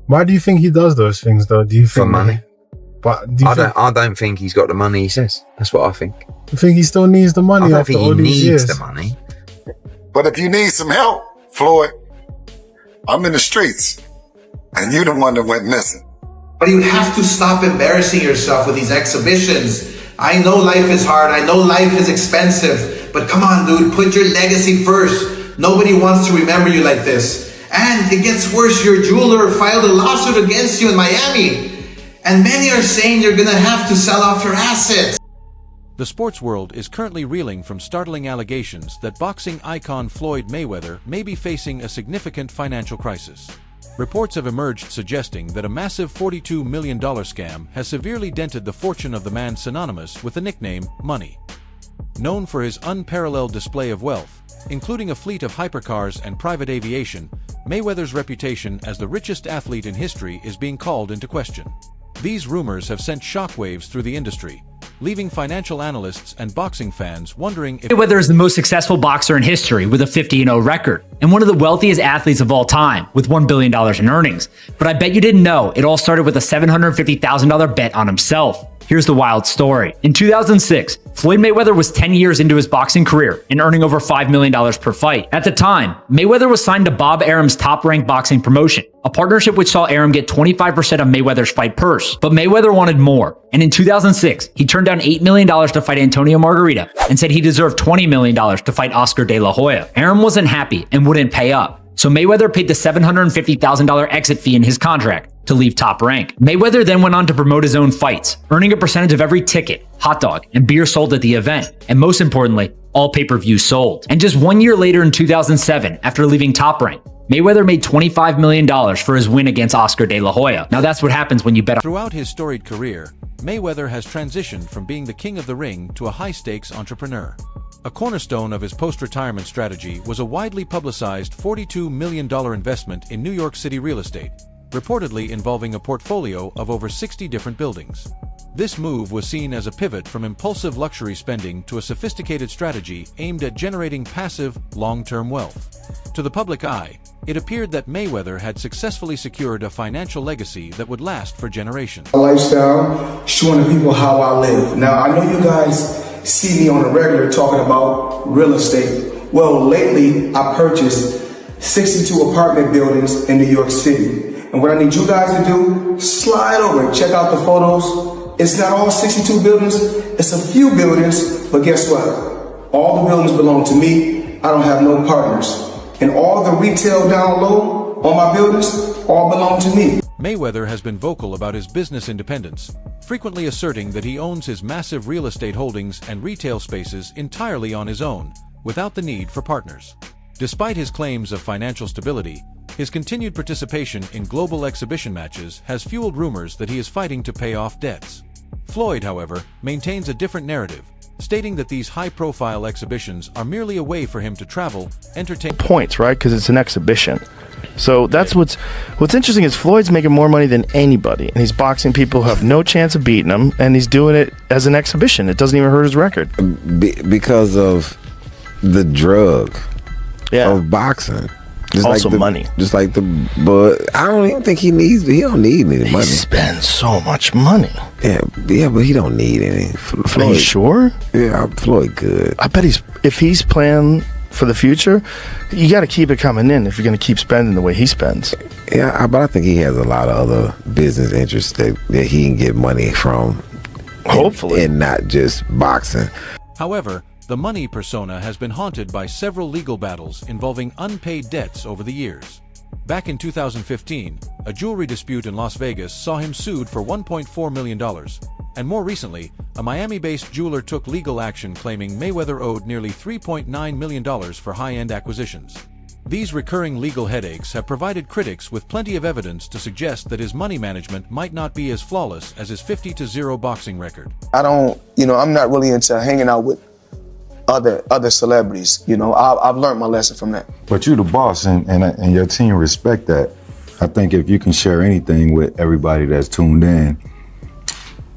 Why do you think he does those things, though? Do you think For money? But do you I don't think he's got the money he says. That's what I think. you think he still needs the money I don't after think all he these needs years? the money. But if you need some help, Floyd, I'm in the streets, and you the one that went missing. But you have to stop embarrassing yourself with these exhibitions. I know life is hard. I know life is expensive. But come on, dude, put your legacy first. Nobody wants to remember you like this. And it gets worse. Your jeweler filed a lawsuit against you in Miami. And many are saying you're going to have to sell off your assets. The sports world is currently reeling from startling allegations that boxing icon Floyd Mayweather may be facing a significant financial crisis. Reports have emerged suggesting that a massive $42 million scam has severely dented the fortune of the man synonymous with the nickname Money. Known for his unparalleled display of wealth, including a fleet of hypercars and private aviation, Mayweather's reputation as the richest athlete in history is being called into question. These rumors have sent shockwaves through the industry, leaving financial analysts and boxing fans wondering if Mayweather is the most successful boxer in history with a 50-0 record and one of the wealthiest athletes of all time with $1 billion in earnings. But I bet you didn't know it all started with a $750,000 bet on himself. Here's the wild story. In 2006, Floyd Mayweather was 10 years into his boxing career and earning over $5 million per fight. At the time, Mayweather was signed to Bob Arum's top-ranked boxing promotion, a partnership which saw Arum get 25% of Mayweather's fight purse. But Mayweather wanted more, and in 2006, he turned down $8 million to fight Antonio Margarita and said he deserved $20 million to fight Oscar De La Hoya. Arum wasn't happy and wouldn't pay up, so Mayweather paid the $750,000 exit fee in his contract to leave Top Rank. Mayweather then went on to promote his own fights, earning a percentage of every ticket, hot dog, and beer sold at the event, and most importantly, all pay-per-views sold. And just 1 year later in 2007, after leaving Top Rank, Mayweather made $25 million for his win against Oscar De La Hoya. Now that's what happens when you bet on. Throughout his storied career, Mayweather has transitioned from being the king of the ring to a high-stakes entrepreneur. A cornerstone of his post-retirement strategy was a widely publicized $42 million investment in New York City real estate, reportedly involving a portfolio of over 60 different buildings. This move was seen as a pivot from impulsive luxury spending to a sophisticated strategy aimed at generating passive, long-term wealth. To the public eye, it appeared that Mayweather had successfully secured a financial legacy that would last for generations. Lifestyle, showing the people how I live. Now, I know you guys see me on a regular talking about real estate. Well, lately, I purchased 62 apartment buildings in New York City. And what I need you guys to do, slide over and check out the photos. It's not all 62 buildings, it's a few buildings, but guess what? All the buildings belong to me. I don't have no partners. And all the retail down low on my buildings all belong to me. Mayweather has been vocal about his business independence, frequently asserting that he owns his massive real estate holdings and retail spaces entirely on his own, without the need for partners. Despite his claims of financial stability, his continued participation in global exhibition matches has fueled rumors that he is fighting to pay off debts. Floyd, however, maintains a different narrative, stating that these high-profile exhibitions are merely a way for him to travel, entertain points, right? Because it's an exhibition. So that's what's interesting is Floyd's making more money than anybody, and he's boxing people who have no chance of beating him, and he's doing it as an exhibition. It doesn't even hurt his record. Because of the drug of boxing. Just also like money. Just like but I don't even think he don't need any money. He spends so much money. Yeah, but he don't need any. Floyd, are you sure? Yeah, Floyd good. I bet if he's playing for the future, you got to keep it coming in if you're going to keep spending the way he spends. Yeah, but I think he has a lot of other business interests that he can get money from. Hopefully. And not just boxing. However, the money persona has been haunted by several legal battles involving unpaid debts over the years. Back in 2015, a jewelry dispute in Las Vegas saw him sued for $1.4 million. And more recently, a Miami-based jeweler took legal action claiming Mayweather owed nearly $3.9 million for high-end acquisitions. These recurring legal headaches have provided critics with plenty of evidence to suggest that his money management might not be as flawless as his 50-0 boxing record. I'm not really into hanging out with other celebrities. I've learned my lesson from that. But you the boss, and your team respect that. I think if you can share anything with everybody that's tuned in,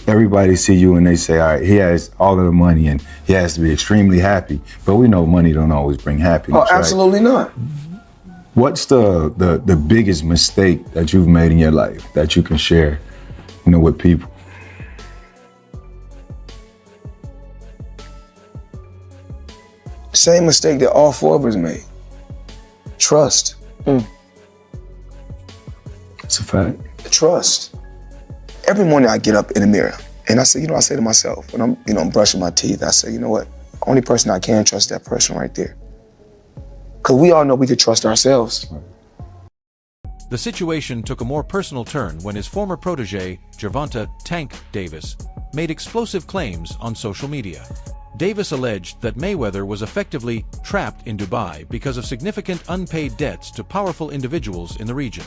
everybody see you and they say, all right, he has all of the money and he has to be extremely happy. But we know money don't always bring happiness. Oh, absolutely right? not. What's the biggest mistake that you've made in your life that you can share, with people? Same mistake that all four of us made. Trust. It's a fact. Trust. Every morning I get up in the mirror and I say, I say to myself when I'm brushing my teeth, I say, you know what? Only person I can trust, that person right there. Because we all know we could trust ourselves. The situation took a more personal turn when his former protege, Gervonta "Tank" Davis, made explosive claims on social media. Davis alleged that Mayweather was effectively trapped in Dubai because of significant unpaid debts to powerful individuals in the region.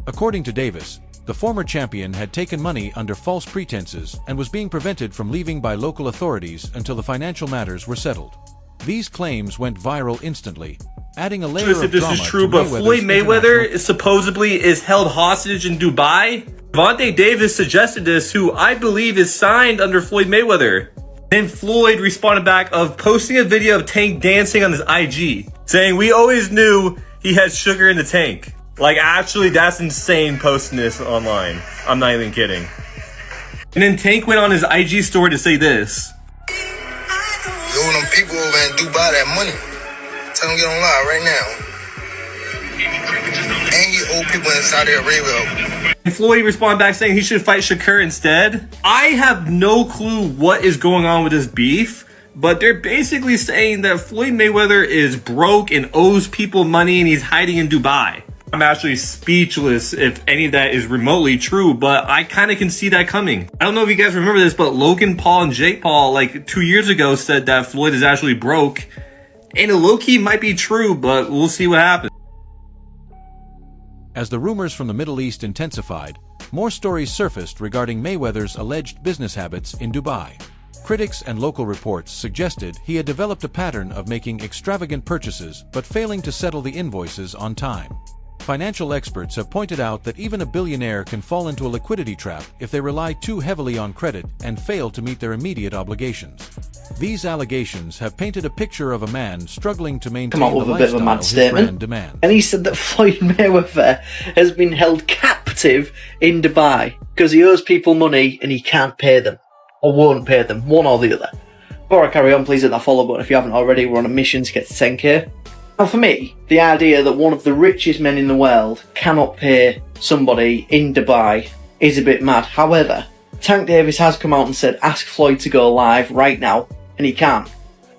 According to Davis, the former champion had taken money under false pretenses and was being prevented from leaving by local authorities until the financial matters were settled. These claims went viral instantly, adding a layer of drama. If this is true, but Floyd Mayweather supposedly is held hostage in Dubai. Gervonta Davis suggested this, who I believe is signed under Floyd Mayweather. Then Floyd responded back of posting a video of Tank dancing on his IG, saying, "We always knew he had sugar in the tank." Like, actually, that's insane posting this online. I'm not even kidding. And then Tank went on his IG story to say this. Yo, them people over in Dubai that money. Tell them get on live right now. And you old people in Saudi Arabia. And Floyd responded back saying he should fight Shakur instead. I have no clue what is going on with this beef, but they're basically saying that Floyd Mayweather is broke and owes people money and he's hiding in Dubai. I'm actually speechless if any of that is remotely true, but I kind of can see that coming. I don't know if you guys remember this, but Logan Paul and Jake Paul, like 2 years ago, said that Floyd is actually broke. And it low-key might be true, but we'll see what happens. As the rumors from the Middle East intensified, more stories surfaced regarding Mayweather's alleged business habits in Dubai. Critics and local reports suggested he had developed a pattern of making extravagant purchases but failing to settle the invoices on time. Financial experts have pointed out that even a billionaire can fall into a liquidity trap if they rely too heavily on credit and fail to meet their immediate obligations. These allegations have painted a picture of a man struggling to maintain come up with a bit of a mad statement. And he said that Floyd Mayweather has been held captive in Dubai because he owes people money and he can't pay them, or won't pay them, one or the other. Before I carry on, please hit that follow button if you haven't already. We're on a mission to get to 10k. Now for me, the idea that one of the richest men in the world cannot pay somebody in Dubai is a bit mad. However, Tank Davis has come out and said ask Floyd to go live right now, and he can't.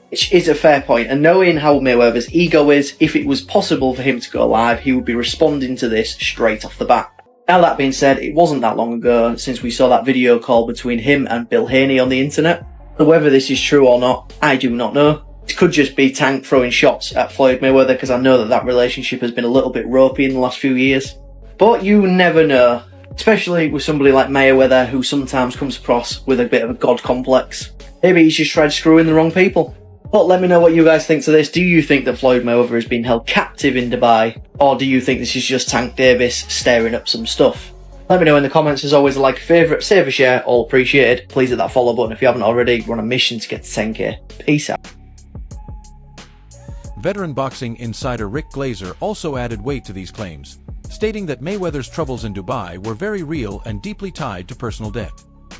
Which is a fair point, and knowing how Mayweather's ego is, if it was possible for him to go live, he would be responding to this straight off the bat. Now that being said, it wasn't that long ago since we saw that video call between him and Bill Haney on the internet. So whether this is true or not, I do not know. It could just be Tank throwing shots at Floyd Mayweather, because I know that that relationship has been a little bit ropey in the last few years. But you never know, especially with somebody like Mayweather, who sometimes comes across with a bit of a god complex. Maybe he's just tried screwing the wrong people. But let me know what you guys think to this. Do you think that Floyd Mayweather has been held captive in Dubai? Or do you think this is just Tank Davis stirring up some stuff? Let me know in the comments. As always, a like, a favourite, save a share, all appreciated. Please hit that follow button if you haven't already. We're on a mission to get to 10k. Peace out. Veteran boxing insider Rick Glazer also added weight to these claims, stating that Mayweather's troubles in Dubai were very real and deeply tied to personal debt.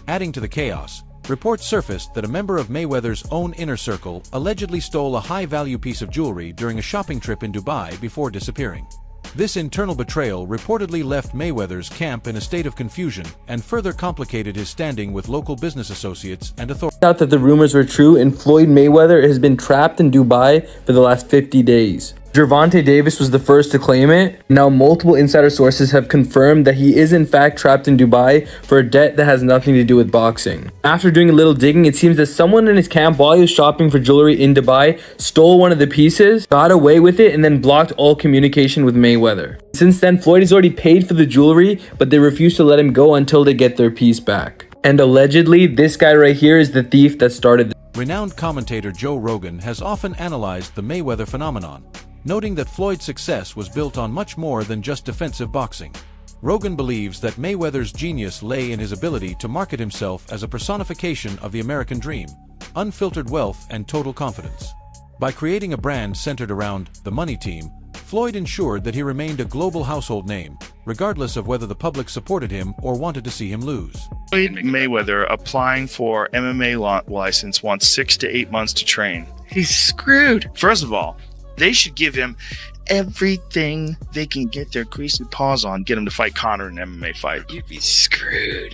Adding to the chaos, reports surfaced that a member of Mayweather's own inner circle allegedly stole a high-value piece of jewelry during a shopping trip in Dubai before disappearing. This internal betrayal reportedly left Mayweather's camp in a state of confusion and further complicated his standing with local business associates and authorities. Out that the rumors were true, and Floyd Mayweather has been trapped in Dubai for the last 50 days. Gervonta Davis was the first to claim it. Now multiple insider sources have confirmed that he is in fact trapped in Dubai for a debt that has nothing to do with boxing. After doing a little digging, it seems that someone in his camp, while he was shopping for jewelry in Dubai, stole one of the pieces, got away with it, and then blocked all communication with Mayweather. Since then, Floyd has already paid for the jewelry, but they refuse to let him go until they get their piece back. And allegedly, this guy right here is the thief that started this. Renowned commentator Joe Rogan has often analyzed the Mayweather phenomenon, noting that Floyd's success was built on much more than just defensive boxing. Rogan believes that Mayweather's genius lay in his ability to market himself as a personification of the American dream, unfiltered wealth and total confidence. By creating a brand centered around the money team, Floyd ensured that he remained a global household name, regardless of whether the public supported him or wanted to see him lose. Floyd Mayweather applying for MMA license wants 6 to 8 months to train. He's screwed. First of all, they should give him everything they can get their greasy paws on, get him to fight Conor in an MMA fight. You'd be screwed.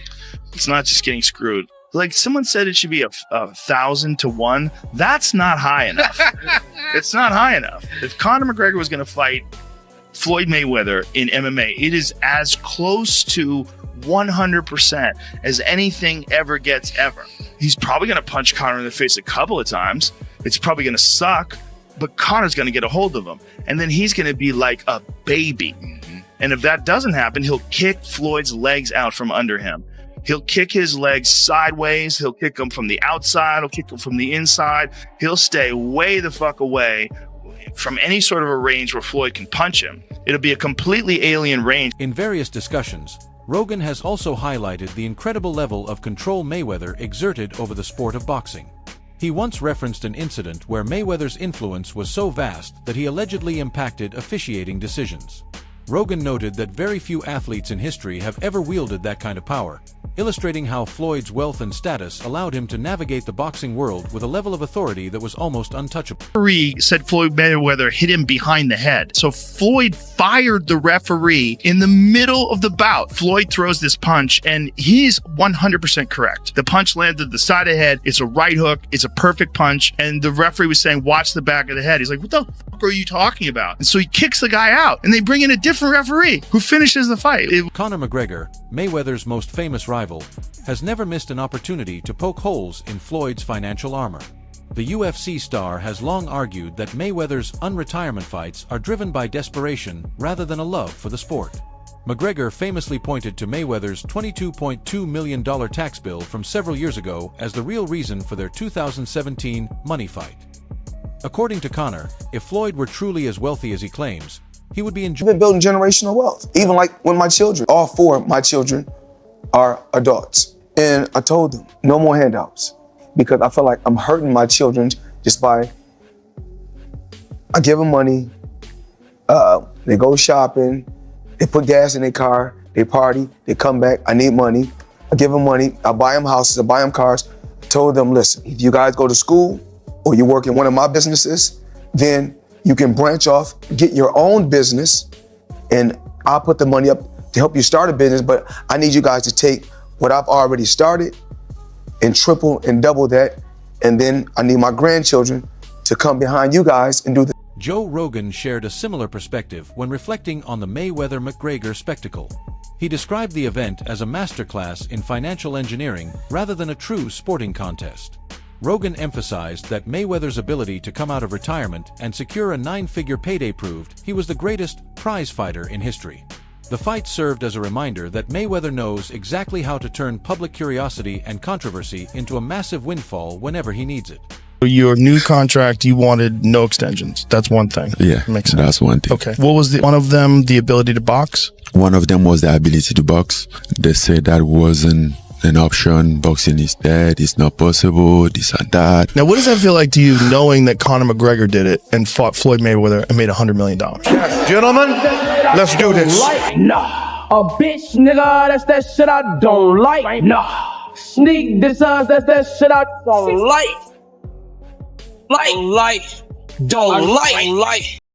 It's not just getting screwed. Like someone said it should be a 1,000 to 1. That's not high enough. It's not high enough. If Conor McGregor was going to fight Floyd Mayweather in MMA, it is as close to 100% as anything ever gets ever. He's probably going to punch Conor in the face a couple of times. It's probably going to suck, but Conor's going to get a hold of him. And then he's going to be like a baby. And if that doesn't happen, he'll kick Floyd's legs out from under him. He'll kick his legs sideways. He'll kick them from the outside. He'll kick them from the inside. He'll stay way the fuck away from any sort of a range where Floyd can punch him. It'll be a completely alien range. In various discussions, Rogan has also highlighted the incredible level of control Mayweather exerted over the sport of boxing. He once referenced an incident where Mayweather's influence was so vast that he allegedly impacted officiating decisions. Rogan noted that very few athletes in history have ever wielded that kind of power, illustrating how Floyd's wealth and status allowed him to navigate the boxing world with a level of authority that was almost untouchable. The referee said Floyd Mayweather hit him behind the head. So Floyd fired the referee in the middle of the bout. Floyd throws this punch, and he's 100% correct. The punch landed the side of the head. It's a right hook. It's a perfect punch. And the referee was saying, watch the back of the head. He's like, what the fuck are you talking about? And so he kicks the guy out, and they bring in a different referee who finishes the fight. Conor McGregor, Mayweather's most famous rival, has never missed an opportunity to poke holes in Floyd's financial armor. The UFC star has long argued that Mayweather's unretirement fights are driven by desperation rather than a love for the sport. McGregor famously pointed to Mayweather's $22.2 million tax bill from several years ago as the real reason for their 2017 money fight. According to Conor, if Floyd were truly as wealthy as he claims, he would be enjoying building generational wealth. Even like when my children, all 4 of my children are adults. And I told them, no more handouts. Because I feel like I'm hurting my children just by, I give them money, they go shopping, they put gas in their car, they party, they come back, I need money. I give them money, I buy them houses, I buy them cars. I told them, listen, if you guys go to school or you work in one of my businesses, then you can branch off, get your own business, and I'll put the money up to help you start a business, but I need you guys to take what I've already started and triple and double that, and then I need my grandchildren to come behind you guys and do the. Joe Rogan shared a similar perspective when reflecting on the Mayweather-McGregor spectacle. He described the event as a masterclass in financial engineering rather than a true sporting contest. Rogan emphasized that Mayweather's ability to come out of retirement and secure a 9-figure payday proved he was the greatest prize fighter in history. The fight served as a reminder that Mayweather knows exactly how to turn public curiosity and controversy into a massive windfall whenever he needs it. Your new contract, you wanted no extensions. That's one thing. Yeah, makes sense. That's one thing. Okay. What was one of them? The ability to box? One of them was the ability to box. They said that wasn't an option. Boxing is dead. It's not possible. This and that. Now, what does that feel like to you, knowing that Conor McGregor did it and fought Floyd Mayweather and made $100 million? Yes, gentlemen, let's do this. Nah, a bitch, nigga, that's that shit I don't like. Nah, sneak this that's that shit I don't like. Don't like.